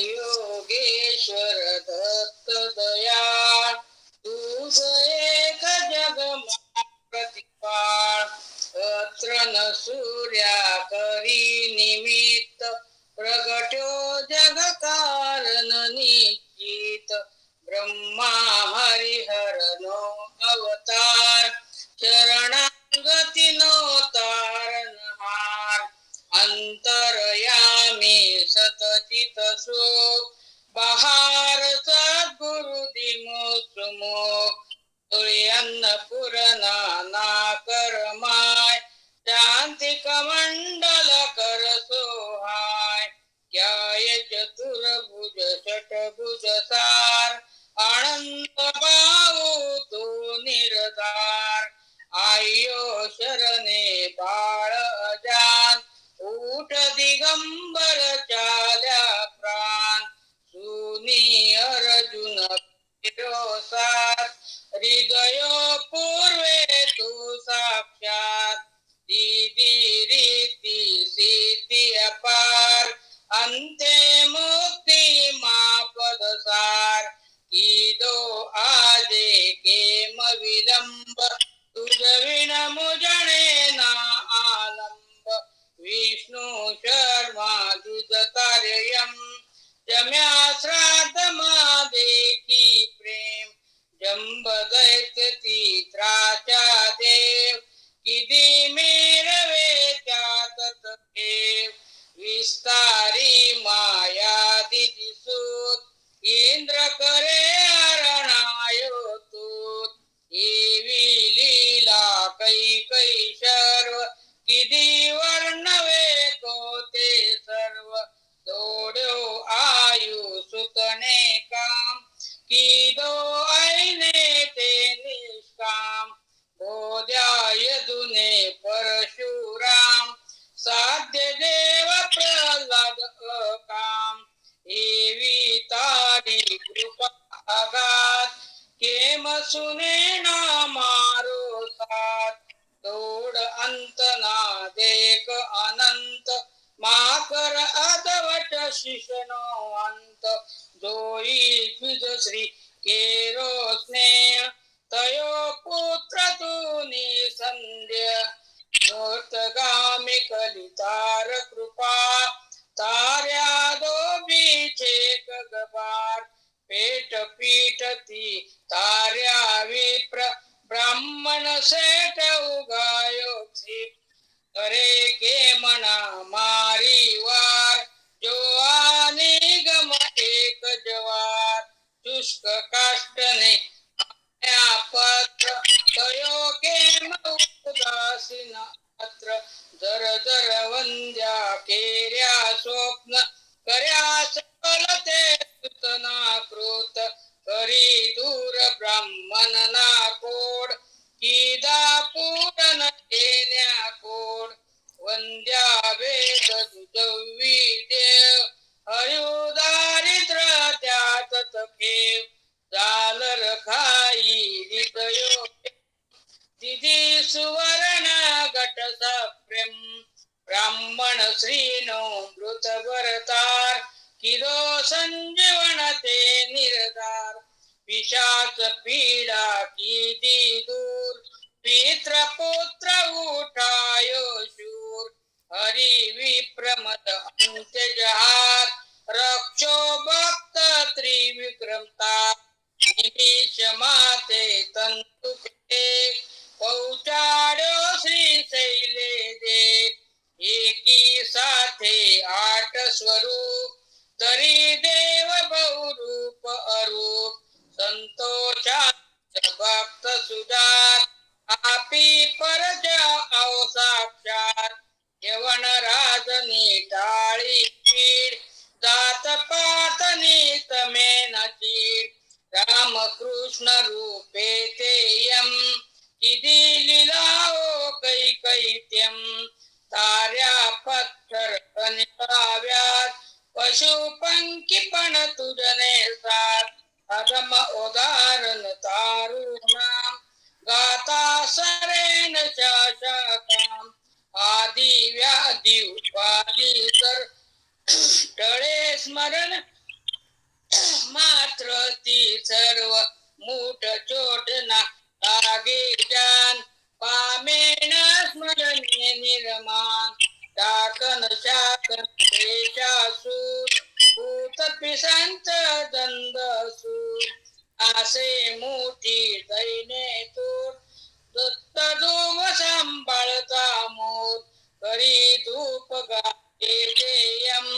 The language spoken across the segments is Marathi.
योगेश्वर दत्त दया तुझ एक जगमा प्रतिपाळ अत्र न सूर्या करी निमित्त प्रगट्यो जग कारण निश्चित ब्रह्मा हरिहर नो अवतार शरणागती नो तारणहार अंतरयामी सतचित सो बहार सद्गुरु दिमोत्समो अन्नपूर्णा नाकर माय शांती कमंडल कर सोहाय काय चतुर्भुज षटभुज सार अनंत बाहू तो निरधार आयो शरणे बाळ अजान उठ दिगंबर चाल्या प्राण सुनी अर्जुन सार हृदय पूर्वे तू साक्षात दीदी रीती सिद्धी अपार अंते मुक्ती मापद सार ईदो आजे केम विलंब तुझ विण मुजणे ना आलंब विष्णु शर्मा तुझ कार्यम जम्या श्राद्ध मा देखी प्रेम जंब दैत्य तीत्राचा देव किती मेरवे त्यात देव विस्तारी माया दिसूत इंद्र करे हरणायो तूत एवी लीला कै शर्व किती वर्णवे कोते सर्व दोड्यो आयु सुतने काम किदो ऐने ते निष्काम बोध्या यदुने परशुराम साध्य देव प्रल्हाद काम एवी तारी कृपा अगाध केम सुने ना मारो साथ तोड अंत ना देख अनंत माकर अदवट शिशनो अंत जोई द्विज श्री केरो स्नेह तयो पुत्र तू निसंध्य गामी कलितार कृपा तार्या दो बीचे गगबार पेट पीठ ती तार्या विप्र ब्राह्मण सेठ उगायो करे के मना मारी वार जो निगम एक जवार शुष्क काष्टने पत्र तयो के उदासीन अत्र जर जर वंद्या केर्या स्वप्न कर्या सकल ते सुतना कृत करी दूर ब्राह्मण ना कोड किदा पूरन केल्या कोड वंद्या वेद दुजवी देव हरिदारिद्र त्यात तकेव जालर खाई हृदयो दिदी सुवर्ण घट सप्रेम ब्राह्मण श्रीनो मृत भरतार किरो संजीवन ते निर्धार पिशाच पीडा किती दूर पित्र पुत्र उठायो शूर हरि विप्रमद अंत्य जहार रक्षो भक्त त्रिविक्रमता निमिष माते तंतु पहुंचाड्यो श्री शैले दे एकी साथे आठ स्वरूप तरी देव बहुरूप अरूप संतोषा भक्त सुदार आपी परज अव साक्षात यवन राजनी टाळी पीड जात पातनी तमेन चीड राम कृष्ण रूपे तेयम किती लीलाओ कैकैत्यम तार्या पत्थर कनिकाव्यात पशु पंखी पण तुझने साथ अधम उदाहरण तारू नाम गाता सरेन शासकाम आदि व्याधी उपाधी सर टळे स्मरण शास्त्र ती सर्व मूठ चोट ना लागे जान पामेन स्मरणे निर्माण शाकन शाकन देशासूर भूत पिशांच दंदसूर असे मोठी दैने तोर दत्त धूम सांभाळता मोर करी धूप गाते जेयम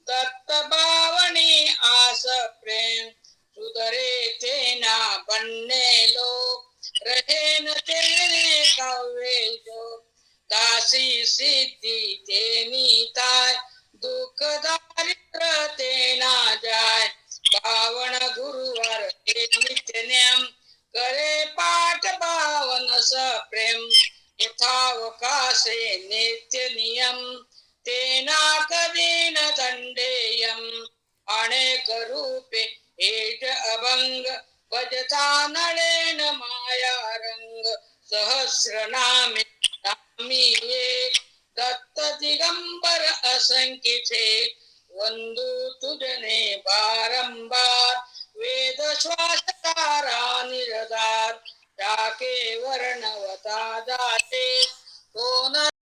दत्त बावणी आस प्रेम सुधरे तेना बनने लोक रहेन तेने काव्य जो दासी सिद्धी तेनी ताय दुःख दारिद्र तेना जाय पावन गुरुवार ते नित्य नेम करे पाठ पावन स प्रेम यथावकाशे नित्य नियम तेना कदीन दंडेयम अनेक रूपे हेट अभंग भजता नळेन माया रंग सहस्र नामे नामी एक दत्त दिगंबर असंख्यचे वंदू तुझने बारंबार वेद श्वासकारा निरदार टाके वर्णवता जाते कोण